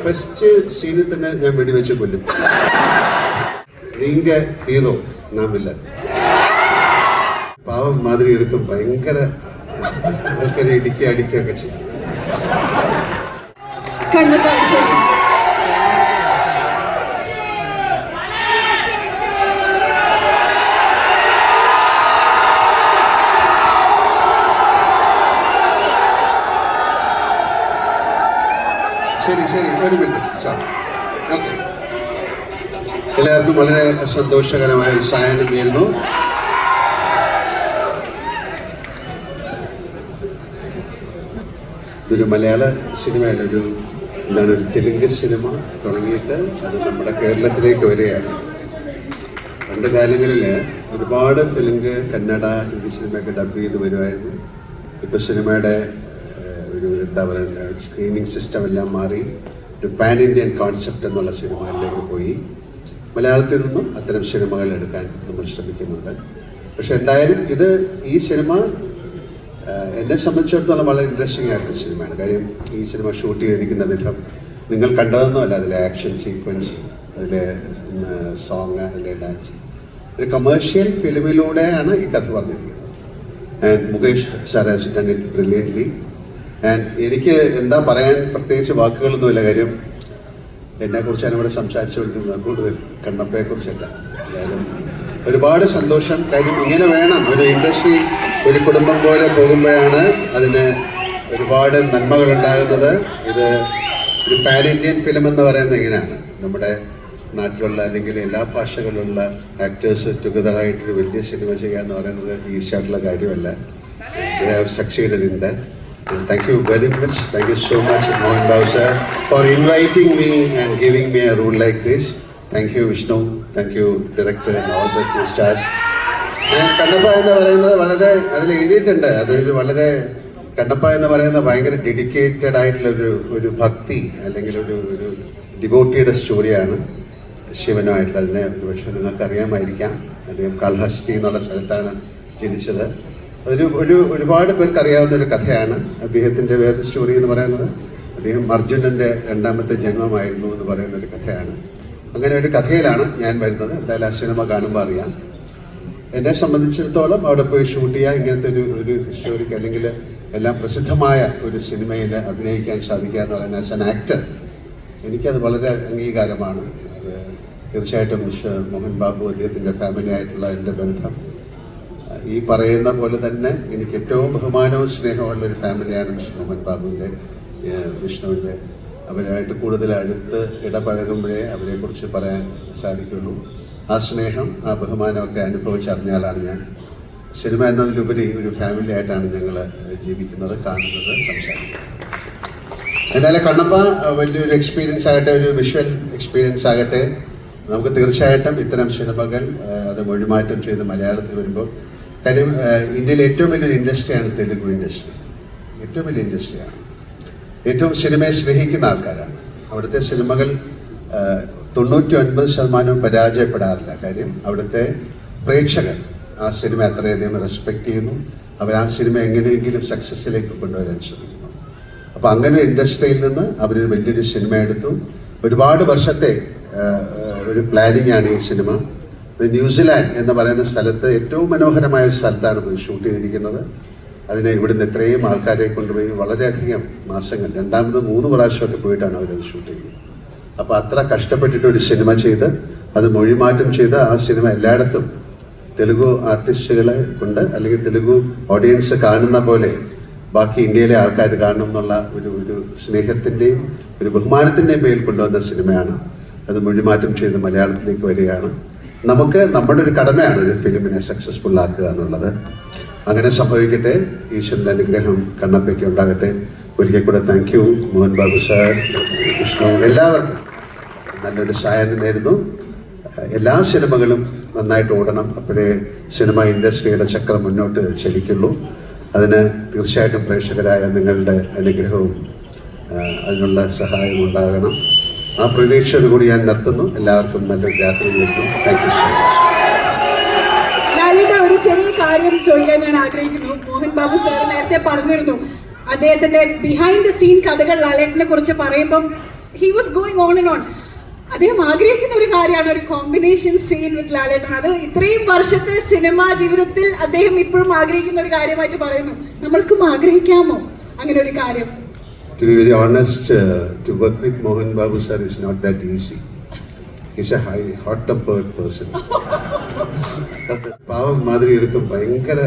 First സീനിൽ തന്നെ ഞാൻ വെടിവെച്ച് കൊല്ലും. നീങ്ക ഹീറോ നാമില്ല പാവം മാതിരി എടുക്കും. ഭയങ്കര ആൾക്കാരെ അടിക്കുകയൊക്കെ ചെയ്യും. ശരി ഒരു മിനിറ്റ്. ഓക്കെ, എല്ലാവർക്കും വളരെ സന്തോഷകരമായ ഒരു സായാഹ്നം നേരുന്നു. ഇതൊരു മലയാള സിനിമയല്ല, ഒരു തെലുങ്ക് സിനിമ തുടങ്ങിയിട്ട് അത് നമ്മുടെ കേരളത്തിലേക്ക് വരികയാണ്. പണ്ട് കാലങ്ങളിൽ ഒരുപാട് തെലുങ്ക്, കന്നഡ, ഹിന്ദി സിനിമയൊക്കെ ഡബ് ചെയ്ത് വരുമായിരുന്നു. ഇപ്പോൾ സിനിമയുടെ ഒരു എന്താ പറയുക, സ്ക്രീനിങ് സിസ്റ്റം എല്ലാം മാറി ഒരു പാൻ ഇന്ത്യൻ കോൺസെപ്റ്റ് എന്നുള്ള സിനിമകളിലേക്ക് പോയി. മലയാളത്തിൽ നിന്നും അത്തരം സിനിമകൾ എടുക്കാൻ നമ്മൾ ശ്രമിക്കുന്നുണ്ട്. പക്ഷെ എന്തായാലും ഈ സിനിമ എന്നെ സംബന്ധിച്ചിടത്തോളം വളരെ ഇൻട്രസ്റ്റിംഗ് ആയിട്ടൊരു സിനിമയാണ്. കാര്യം ഈ സിനിമ ഷൂട്ട് ചെയ്തിരിക്കുന്ന വിധം നിങ്ങൾ കണ്ടതൊന്നുമല്ല. അതിലെ ആക്ഷൻ സീക്വൻസ്, അതിലെ സോങ്, അതിലെ ഡാൻസ്, ഒരു കമേഴ്ഷ്യൽ ഫിലിമിലൂടെയാണ് ഈ കഥ പറഞ്ഞിരിക്കുന്നത്. And Mukesh sir has done it brilliantly. And എനിക്ക് എന്താ പറയാൻ പ്രത്യേകിച്ച് വാക്കുകളൊന്നുമില്ല. കാര്യം എന്നെക്കുറിച്ചാണ് ഇവിടെ സംസാരിച്ചുകൊണ്ടിരുന്നത്, കൂടുതൽ കണ്ണപ്പയെക്കുറിച്ചല്ല. എന്തായാലും ഒരുപാട് സന്തോഷം. കാര്യം ഇങ്ങനെ വേണം ഒരു ഇൻഡസ്ട്രി, ഒരു കുടുംബം പോലെ പോകുമ്പോഴാണ് അതിന് ഒരുപാട് നന്മകൾ ഉണ്ടാകുന്നത്. ഇത് ഒരു പാൻ ഇന്ത്യൻ ഫിലിം എന്ന് പറയുന്നത് ഇങ്ങനെയാണ്. നമ്മുടെ നാട്ടിലുള്ള അല്ലെങ്കിൽ എല്ലാ ഭാഷകളിലുള്ള ആക്ടേഴ്സ് ടുഗദറായിട്ടൊരു വലിയ സിനിമ ചെയ്യുക എന്ന് പറയുന്നത് ഈസി ആയിട്ടുള്ള കാര്യമല്ല. They have succeeded in that. And thank you very much. Thank you so much, Mohan Babu sir, for inviting me and giving me a role like this. Thank you, Vishnu. Thank you, director and all the crew stars. And Kannappa എന്ന് പറയുന്നത് വളരെ അതിൽ എഴുതിയിട്ടുണ്ട്. അതൊരു വളരെ കണ്ണപ്പ എന്ന് പറയുന്നത് ഭയങ്കര ഡെഡിക്കേറ്റഡ് ആയിട്ടുള്ള ഒരു ഭക്തി അല്ലെങ്കിൽ ഒരു ഡിവോട്ടിയുടെ സ്റ്റോറിയാണ്. ശിവനുമായിട്ടുള്ള അതിനെ ഒരുപക്ഷെ നിങ്ങൾക്ക് അറിയാമായിരിക്കാം. അദ്ദേഹം കാളഹസ്തി എന്നുള്ള സ്ഥലത്താണ് ജനിച്ചത്. ഒരുപാട് പേർക്ക് അറിയാവുന്ന ഒരു കഥയാണ്. അദ്ദേഹത്തിൻ്റെ വേറൊരു സ്റ്റോറി എന്ന് പറയുന്നത് അദ്ദേഹം അർജുനൻ്റെ രണ്ടാമത്തെ ജന്മമായിരുന്നു എന്ന് പറയുന്ന ഒരു കഥയാണ്. അങ്ങനെ ഒരു കഥയിലാണ് ഞാൻ വരുന്നത്. എന്തായാലും ആ സിനിമ കാണുമ്പോൾ അറിയാം. എന്നെ സംബന്ധിച്ചിടത്തോളം അവിടെ പോയി ഷൂട്ട് ചെയ്യുക, ഇങ്ങനത്തെ ഒരു ഹിസ്റ്റോറിക് അല്ലെങ്കിൽ എല്ലാം പ്രസിദ്ധമായ ഒരു സിനിമയിൽ അഭിനയിക്കാൻ സാധിക്കുക എന്ന് പറയുന്നത് ആസ് ആൻ ആക്ടർ എനിക്കത് വളരെ അംഗീകാരമാണ്. അത് തീർച്ചയായിട്ടും മിസ്റ്റർ മോഹൻ ബാബു, അദ്ദേഹത്തിൻ്റെ ഫാമിലി ആയിട്ടുള്ള എൻ്റെ ബന്ധം ഈ പറയുന്ന പോലെ തന്നെ എനിക്ക് ഏറ്റവും ബഹുമാനവും സ്നേഹമുള്ള ഒരു ഫാമിലിയാണ് മിസ്റ്റർ മോഹൻ ബാബുവിൻ്റെ, വിഷ്ണുവിൻ്റെ. അവരായിട്ട് കൂടുതൽ അടുത്ത് ഇടപഴകുമ്പോഴേ അവരെക്കുറിച്ച് പറയാൻ സാധിക്കുള്ളൂ. ആ സ്നേഹം, ആ ബഹുമാനമൊക്കെ അനുഭവിച്ചറിഞ്ഞാലാണ് ഞാൻ. സിനിമ എന്നതിലുപരി ഒരു ഫാമിലി ആയിട്ടാണ് ഞങ്ങൾ ജീവിക്കുന്നത്, കാണുന്നത്, സംസാരിക്കുന്നത്. എന്നാലും കണ്ണപ്പ വലിയൊരു എക്സ്പീരിയൻസ് ആകട്ടെ, ഒരു വിഷ്വൽ എക്സ്പീരിയൻസ് ആകട്ടെ. നമുക്ക് തീർച്ചയായിട്ടും ഇത്തരം സിനിമകൾ അത് മൊഴിമാറ്റം ചെയ്ത് മലയാളത്തിൽ വരുമ്പോൾ, കാര്യം ഇന്ത്യയിലെ ഏറ്റവും വലിയൊരു ഇൻഡസ്ട്രിയാണ് തെലുഗു ഇൻഡസ്ട്രി. ഏറ്റവും വലിയ ഇൻഡസ്ട്രിയാണ്. ഏറ്റവും സിനിമയെ സ്നേഹിക്കുന്ന ആൾക്കാരാണ്. അവിടുത്തെ സിനിമകൾ 99% പരാജയപ്പെടാറില്ല. കാര്യം അവിടുത്തെ പ്രേക്ഷകർ ആ സിനിമ അത്രയധികം റെസ്പെക്റ്റ് ചെയ്യുന്നു. അവർ ആ സിനിമ എങ്ങനെയെങ്കിലും സക്സസ്സിലേക്ക് കൊണ്ടുവരാൻ ശ്രമിക്കുന്നു. അപ്പോൾ അങ്ങനെ ഒരു ഇൻഡസ്ട്രിയിൽ നിന്ന് അവരൊരു വലിയൊരു സിനിമ എടുത്തു. ഒരുപാട് വർഷത്തെ ഒരു പ്ലാനിങ് ആണ് ഈ സിനിമ. ന്യൂസിലാൻഡ് എന്ന് പറയുന്ന സ്ഥലത്ത് ഏറ്റവും മനോഹരമായ ഒരു സ്ഥലത്താണ് പോയി ഷൂട്ട് ചെയ്തിരിക്കുന്നത്. അതിനെ ഇവിടുന്ന് എത്രയും ആൾക്കാരെ കൊണ്ടുപോയി വളരെയധികം മാസങ്ങൾ, 2, 3 പ്രാവശ്യമൊക്കെ പോയിട്ടാണ് അവരത് ഷൂട്ട് ചെയ്യുന്നത്. അപ്പോൾ അത്ര കഷ്ടപ്പെട്ടിട്ട് ഒരു സിനിമ ചെയ്ത് അത് മൊഴിമാറ്റം ചെയ്ത് ആ സിനിമ എല്ലായിടത്തും തെലുഗു ആർട്ടിസ്റ്റുകളെ കൊണ്ട് അല്ലെങ്കിൽ തെലുഗു ഓഡിയൻസ് കാണുന്ന പോലെ ബാക്കി ഇന്ത്യയിലെ ആൾക്കാർ കാണണം എന്നുള്ള ഒരു സ്നേഹത്തിൻ്റെയും ഒരു ബഹുമാനത്തിൻ്റെയും പേരിൽ കൊണ്ടുവന്ന സിനിമയാണ്. അത് മൊഴിമാറ്റം ചെയ്ത് മലയാളത്തിലേക്ക് വരികയാണ്. നമുക്ക് നമ്മുടെ ഒരു കടമയാണ് ഒരു ഫിലിമിനെ സക്സസ്ഫുൾ ആക്കുക എന്നുള്ളത്. അങ്ങനെ സംഭവിക്കട്ടെ. ഈശ്വരൻ്റെ അനുഗ്രഹം കണ്ണപ്പയ്ക്ക് ഉണ്ടാകട്ടെ. ഒരിക്കൽ കൂടെ thank you Mohan Babu sir, Vishnu, എല്ലാവർക്കും നല്ലൊരു സായാഹ്നം നേരുന്നു. എല്ലാ സിനിമകളും നന്നായിട്ട് ഓടണം. അപ്പോഴേ സിനിമ ഇൻഡസ്ട്രിയുടെ ചക്രം മുന്നോട്ട് ചലിക്കുള്ളൂ. അതിന് തീർച്ചയായിട്ടും പ്രേക്ഷകരായ നിങ്ങളുടെ അനുഗ്രഹവും അതിനുള്ള സഹായം ഉണ്ടാകണം. ആ പ്രതീക്ഷയോടുകൂടി ഞാൻ നിർത്തുന്നു. എല്ലാവർക്കും നല്ലൊരു രാത്രി നേരുന്നു. Thank you so much. ഒരു ചെറിയ കാര്യം ചോദിക്കാൻ ഞാൻ ആഗ്രഹിക്കുന്നു. മോഹൻ ബാബു സാർ നേരത്തെ പറഞ്ഞിരുന്നു അദ്ദേഹത്തിന്റെ ബിഹൈൻഡ് ദ സീൻ കഥകൾ ലാലേട്ടനെ കുറിച്ച് പറയുമ്പം he was going on and on. അദ്ദേഹം ആഗ്രഹിക്കുന്ന ഒരു കാര്യമാണ് ഒരു കോമ്പിനേഷൻ സീൻ വിത്ത് ലാലേട്ടൻ. അത് ഇത്രയും വർഷത്തെ സിനിമാ ജീവിതത്തിൽ അദ്ദേഹം ഇപ്പോഴും ആഗ്രഹിക്കുന്ന ഒരു കാര്യമായിട്ട് പറയുന്നു. നമ്മൾക്കും ആഗ്രഹിക്കാമോ അങ്ങനെ ഒരു കാര്യം? To be very honest, to work with Mohan Babu sir is not that easy. He's a hot-tempered person. പാവം മാതിരി ഇരിക്കും, ഭയങ്കര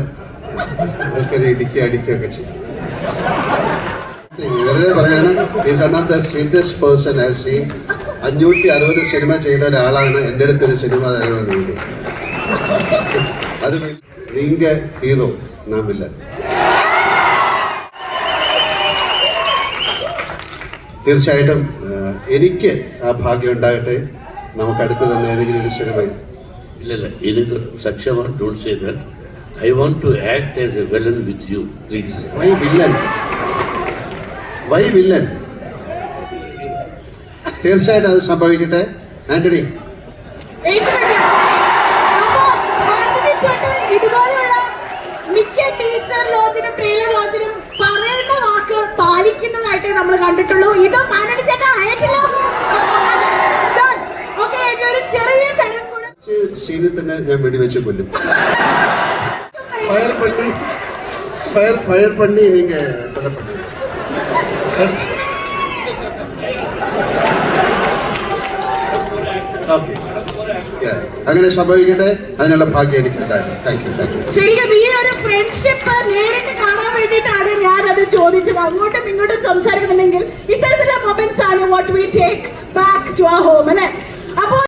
ആൾക്കാരെ അടിക്കുകയൊക്കെ ചെയ്യും. വെറുതെ പറയാണ്, is one of the sweetest person I have seen. 560 cinema ചെയ്ത ഒരാളാണ് എൻ്റെ അടുത്തൊരു സിനിമ തരണമെന്ന്. അത് നീങ്ക ഹീറോ നാം വില്ലൻ. തീർച്ചയായിട്ടും എനിക്ക് ആ ഭാഗ്യം ഉണ്ടാകട്ടെ. നമുക്ക് അടുത്ത് തന്നെ ഏതെങ്കിലും ഒരു സിനിമ. ഇല്ല എനിക്ക് സത്യമാണ്. Don't say that. I want to act as a villain with you please. Why villain? Why villain? തീർച്ചയായിട്ടും അത് സംഭവിക്കട്ടെ. ആന്റണി, ഇതുപോലുള്ള മിക്ക ടീസർ ലോഞ്ചിനും ട്രെയിലർ ലോഞ്ചിനും പറയുന്ന വാക്ക് പാലിക്കുന്നതായിട്ട് നമ്മൾ കണ്ടിട്ടുള്ളൂ. ഇത് ആന്റണി ചേട്ടാ അയച്ചല്ലോ. ഓക്കെ, ഒരു ചെറിയ ചടങ്ങ് കൂടെ സീനിൽ തന്നെ ഞാൻ വെടിവെച്ച് കൊല്ലും. ഫയർ പണ്ണി നീങ്ക കൊല്ലപ്പെട്ടു. ഫസ്റ്റ് ഓക്കെ, അങ്ങനെ സംഭവിക്കട്ടെ. അതിനുള്ള ഭാഗ്യം എനിക്ക് ഉണ്ടായിരുന്നു. Thank you. ശരിക്കും ഈ ഒരു ഫ്രണ്ട്ഷിപ്പ് നേരിട്ട് കാണാൻ വേണ്ടിയിട്ടാണ് ഞാൻ അത് ചോദിച്ചത്. അങ്ങോട്ടും ഇങ്ങോട്ടും സംസാരിക്കുന്നുണ്ടെങ്കിൽ ഇത്തരത്തിലുള്ള മൊമെന്റ്സ് ആണ് what we take back to our home അല്ലെ. അപ്പോൾ